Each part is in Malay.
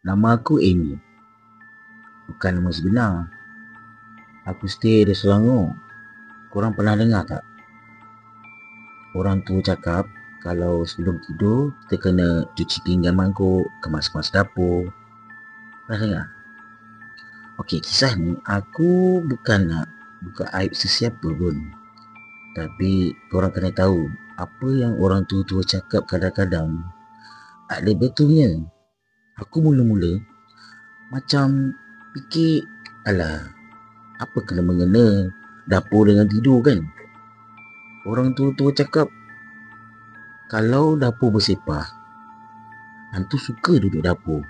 Nama aku Amy. Bukan nama sebenar. Aku stay di Selangor. Korang pernah dengar tak? Orang tua cakap kalau sebelum tidur kita kena cuci pinggan mangkuk, kemas-kemas dapur. Pernah dengar? Okey, kisah ni aku bukan nak buka aib sesiapa pun. Tapi korang kena tahu apa yang orang tua-tua cakap kadang-kadang ada betulnya. Aku mula-mula macam fikir, alah, apa kena mengena dapur dengan tidur kan? Orang tua-tua cakap kalau dapur bersepah, hantu suka duduk dapur.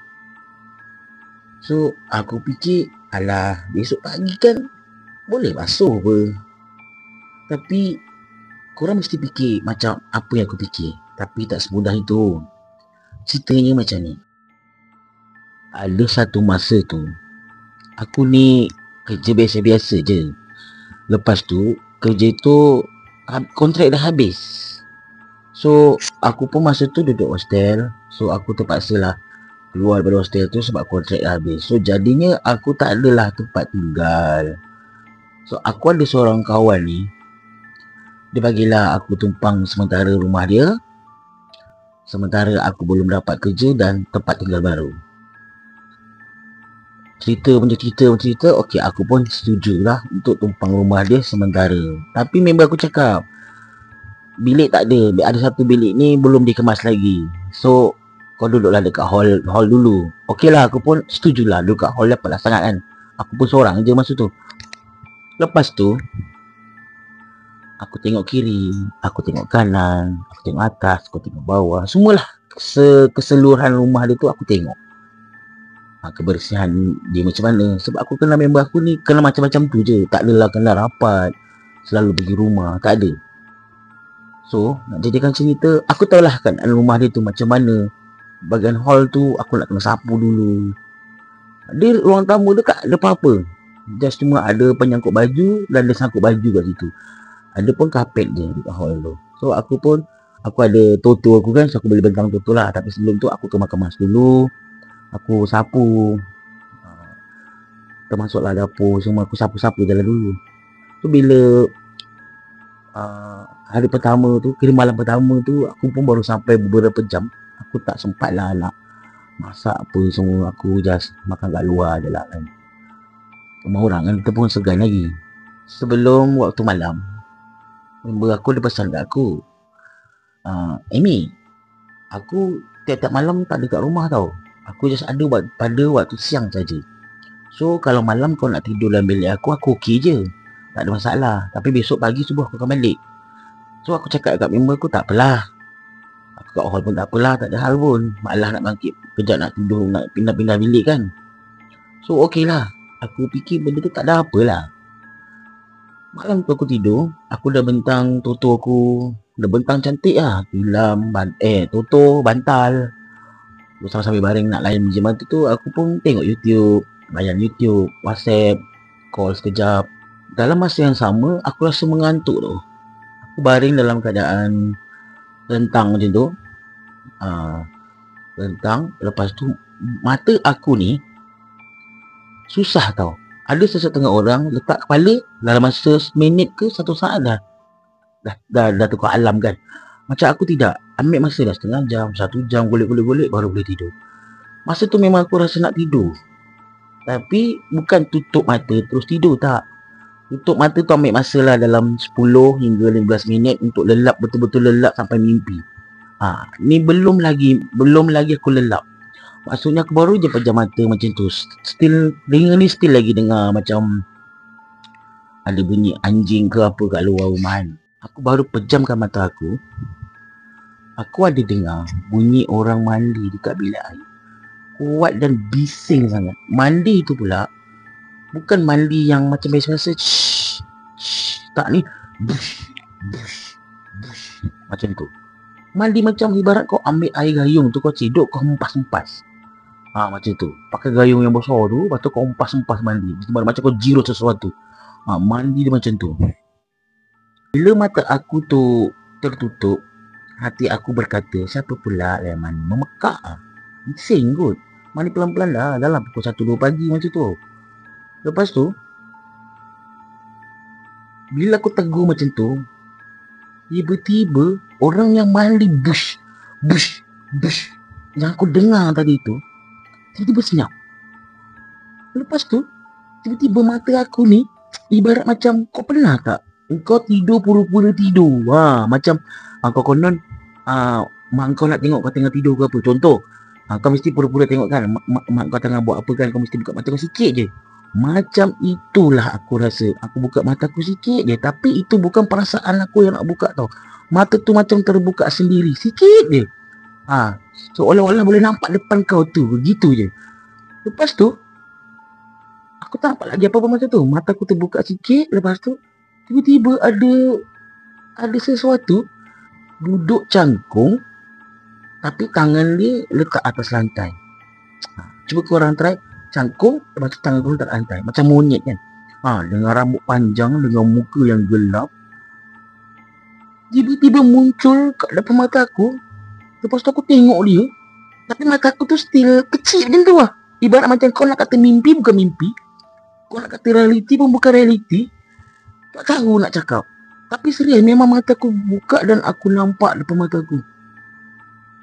So aku fikir, alah, besok pagi kan boleh basuh apa. Tapi korang mesti fikir macam apa yang aku fikir. Tapi tak semudah itu. Ceritanya macam ni. Ada satu masa tu aku ni kerja biasa-biasa je. Lepas tu kerja tu kontrak dah habis. So aku pun masa tu duduk hostel. So aku terpaksalah keluar daripada hostel tu sebab kontrak dah habis. So jadinya aku tak adalah tempat tinggal. So aku ada seorang kawan ni, dia bagilah aku tumpang sementara rumah dia, sementara aku belum dapat kerja dan tempat tinggal baru. Cerita, okey, aku pun setujulah untuk tumpang rumah dia sementara. Tapi member aku cakap, bilik tak ada satu bilik ni belum dikemas lagi. So kau duduklah dekat hall dulu. Okey lah, aku pun setujulah duduk kat hall, apalah sangat kan. Aku pun seorang je masa tu. Lepas tu aku tengok kiri, aku tengok kanan, aku tengok atas, aku tengok bawah, semualah keseluruhan rumah dia tu aku tengok. Kebersihan dia macam mana. Sebab aku kenal member aku ni kenal macam-macam tu je. Tak adalah kenal rapat, selalu pergi rumah, tak ada. So nak jadikan cerita, aku tahulah kan rumah dia tu macam mana. Bahagian hall tu aku nak kena sapu dulu. Dia ruang tamu dia tak ada apa-apa, just cuma ada penyangkut baju dan dia sangkut baju kat situ. Ada pun kapet je dekat hall tu. So aku ada toto aku kan, so aku boleh bentang toto lah. Tapi sebelum tu aku kemas-kemas dulu, aku sapu, termasuklah dapur semua, aku sapu-sapu jalan dulu. So bila hari pertama tu, kira malam pertama tu, aku pun baru sampai beberapa jam. Aku tak sempat lah nak masak apa semua. Aku just makan kat luar je lah kan. Rumah orang kan, kita pun segan lagi. Sebelum waktu malam, member aku dia pesan kat aku, Amy, aku tiap-tiap malam tak ada kat rumah tau. Aku just ada pada waktu siang saja. So kalau malam kau nak tidur dalam bilik aku okey je, tak ada masalah. Tapi besok pagi subuh aku akan balik. So aku cakap kat member aku, tak apalah, aku kat hall pun tak apalah, tak ada hal pun. Malah nak bangkit kejap nak tidur, nak pindah-pindah bilik kan. So okey lah, aku fikir benda tu tak ada apalah. Malam tu aku tidur, aku dah bentang toto aku, dah bentang cantik lah. Tilam, toto, bantal. Sambil baring nak layan meja mata tu, aku pun tengok YouTube, layan YouTube, WhatsApp, call sekejap. Dalam masa yang sama, aku rasa mengantuk tu. Aku baring dalam keadaan rentang macam tu. Rentang. Lepas tu mata aku ni susah tau. Ada sesetengah orang letak kepala dalam masa seminit ke satu saat dah tukar alam kan. Macam aku tidak, ambil masa dah setengah jam, 1 jam, golek-golek baru boleh tidur. Masa tu memang aku rasa nak tidur. Tapi bukan tutup mata terus tidur, tak. Tutup mata tu ambil masa lah dalam 10 hingga 15 minit untuk lelap, betul-betul lelap sampai mimpi. Ni belum lagi aku lelap. Maksudnya aku baru je pejam mata macam tu. Still lagi dengar macam ada bunyi anjing ke apa kat luar rumah kan. Aku baru pejamkan mata aku. Aku ada dengar bunyi orang mandi dekat bilik air. Kuat dan bising sangat. Mandi tu pula bukan mandi yang macam biasa-biasa. Tak, ni macam tu. Mandi macam ibarat kau ambil air gayung tu, kau ciduk, kau hempas-hempas. Macam tu. Pakai gayung yang besar tu, lepas tu kau hempas-hempas mandi. Macam kau jiru sesuatu. Mandi dia macam tu. Bila mata aku tu tertutup, hati aku berkata, siapa pula yang mandi memekak? Bising kot. Mandi pelan-pelan dah, dalam pukul 1-2 pagi macam tu. Lepas tu, bila aku tegur macam tu, tiba-tiba orang yang mandi bush, yang aku dengar tadi tu, tiba-tiba senyap. Lepas tu, tiba-tiba mata aku ni, ibarat macam, kau pernah tak? Kau tidur pura-pura tidur. Macam, kau konon, mak kau nak tengok kau tengah tidur ke apa. Contoh, kau mesti pura-pura tengok kan, mak kau tengah buat apa kan, kau mesti buka mata kau sikit je. Macam itulah aku rasa. Aku buka mata aku sikit je. Tapi itu bukan perasaan aku yang nak buka tau. Mata tu macam terbuka sendiri. Sikit je. Seolah-olah boleh nampak depan kau tu. Begitu je. Lepas tu, aku tak nampak lagi apa-apa masa tu. Mata aku terbuka sikit. Lepas tu, tiba-tiba ada sesuatu duduk cangkung. Tapi tangan dia letak atas lantai. Cuba korang try. Cangkung, lepas tu tangan aku letak lantai. Macam monyet kan. Dengan rambut panjang, dengan muka yang gelap. Tiba-tiba muncul kat depan mata aku. Lepas tu aku tengok dia. Tapi mata aku tu still kecil macam tu lah. Ibarat macam kau nak kata mimpi bukan mimpi. Kau nak kata realiti pun bukan realiti. Tak tahu nak cakap. Tapi serius, memang mata aku buka dan aku nampak depan mata aku.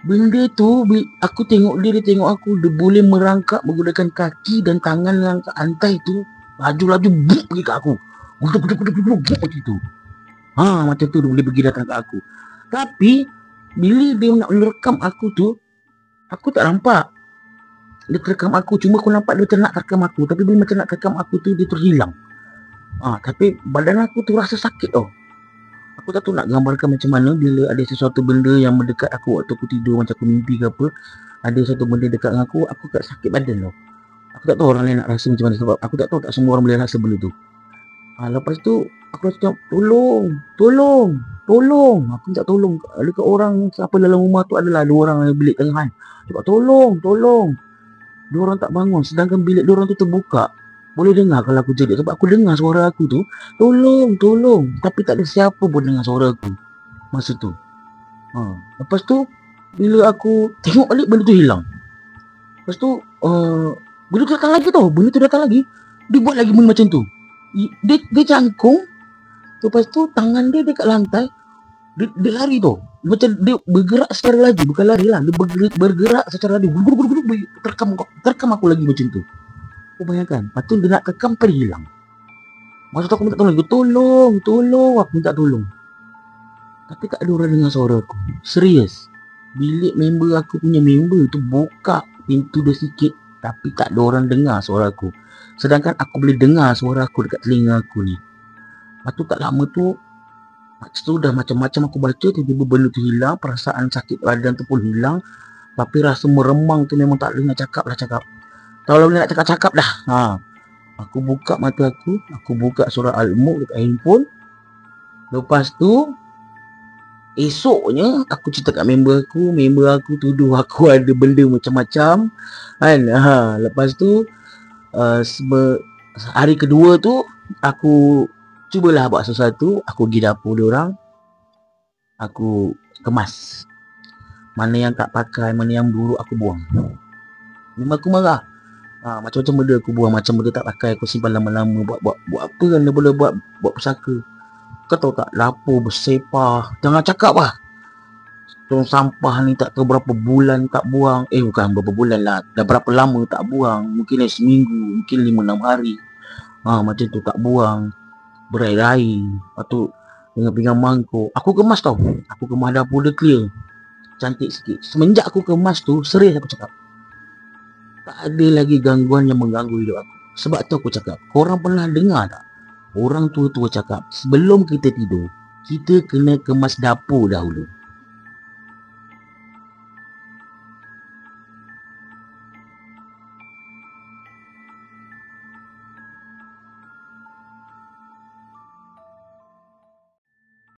Benda tu, aku tengok dia tengok aku. Dia boleh merangkak menggunakan kaki dan tangan yang ke lantai tu. Laju-laju buk pergi kat aku. Buk macam tu. Macam tu dia boleh pergi datang kat aku. Tapi bila dia nak merekam aku tu, aku tak nampak dia terekam aku. Cuma aku nampak dia macam nak terekam aku. Tapi bila macam nak terekam aku tu, dia terhilang. Tapi badan aku tu rasa sakit tau. Aku tak tahu nak gambarkan macam mana bila ada sesuatu benda yang mendekat aku waktu aku tidur, macam aku mimpi ke apa. Ada satu benda dekat dengan aku kat sakit badan tau. Aku tak tahu orang lain nak rasa macam mana, sebab aku tak tahu tak semua orang boleh rasa benda tu. Lepas tu aku rasa tolong. Aku minta tolong dekat orang siapa dalam rumah tu. Adalah 2 orang dalam bilik tengah kan. Cakap tolong. 2 orang tak bangun, sedangkan bilik 2 orang tu terbuka. Boleh dengar kalau aku jerit, sebab aku dengar suara aku tu tolong. Tapi tak ada siapa pun dengar suara aku masa tu. Lepas tu bila aku tengok balik, benda tu hilang. Lepas tu benda tu datang lagi tau. Dia buat lagi benda macam tu. Dia cangkung. Lepas tu tangan dia dekat lantai. Dia lari tau. Macam dia bergerak secara laju. Bukan lari lah, dia bergerak secara laju. Terkam aku lagi macam tu. Kau bayangkan. Lepas tu dia nak tekam, pada hilang. Masa tu aku minta tolong. Tolong. Aku minta tolong. Tapi tak ada orang dengar suara aku. Serius. Bilik member aku punya member tu buka pintu dia sikit. Tapi tak ada orang dengar suara aku. Sedangkan aku boleh dengar suara aku dekat telinga aku ni. Lepas tu tak lama tu, dah macam-macam aku baca. Tiba-tiba benda tu hilang. Perasaan sakit badan tu pun hilang. Tapi rasa meremang tu memang tak dengar cakap. Tak boleh nak cakap dah. Aku buka mata aku. Aku buka surah Al-Mulk dekat handphone. Lepas tu, esoknya aku cerita kat member aku tuduh aku ada benda macam-macam kan. Lepas tu hari kedua tu aku cubalah buat sesuatu. Aku pergi dapur dia orang. Aku kemas. Mana yang tak pakai, mana yang buruk aku buang. Memang aku marah. Macam-macam benda aku buang. Macam benda tak pakai aku simpan lama-lama. Buat apa kan dia boleh buat pusaka. Kau tahu tak, dapur bersepah. Jangan cakap lah. Tong sampah ni tak tahu berapa bulan tak buang. Bukan berapa bulan lah, dah berapa lama tak buang. Mungkin seminggu, mungkin 5-6 hari. Macam tu tak buang. Berair-air. Lepas tu dengan pinggan mangkuk. Aku kemas tau. Aku kemas dapur dia clear. Cantik sikit. Semenjak aku kemas tu, serius aku cakap, tak ada lagi gangguan yang mengganggu hidup aku. Sebab tu aku cakap, korang pernah dengar tak? Orang tua-tua cakap, sebelum kita tidur, kita kena kemas dapur dahulu.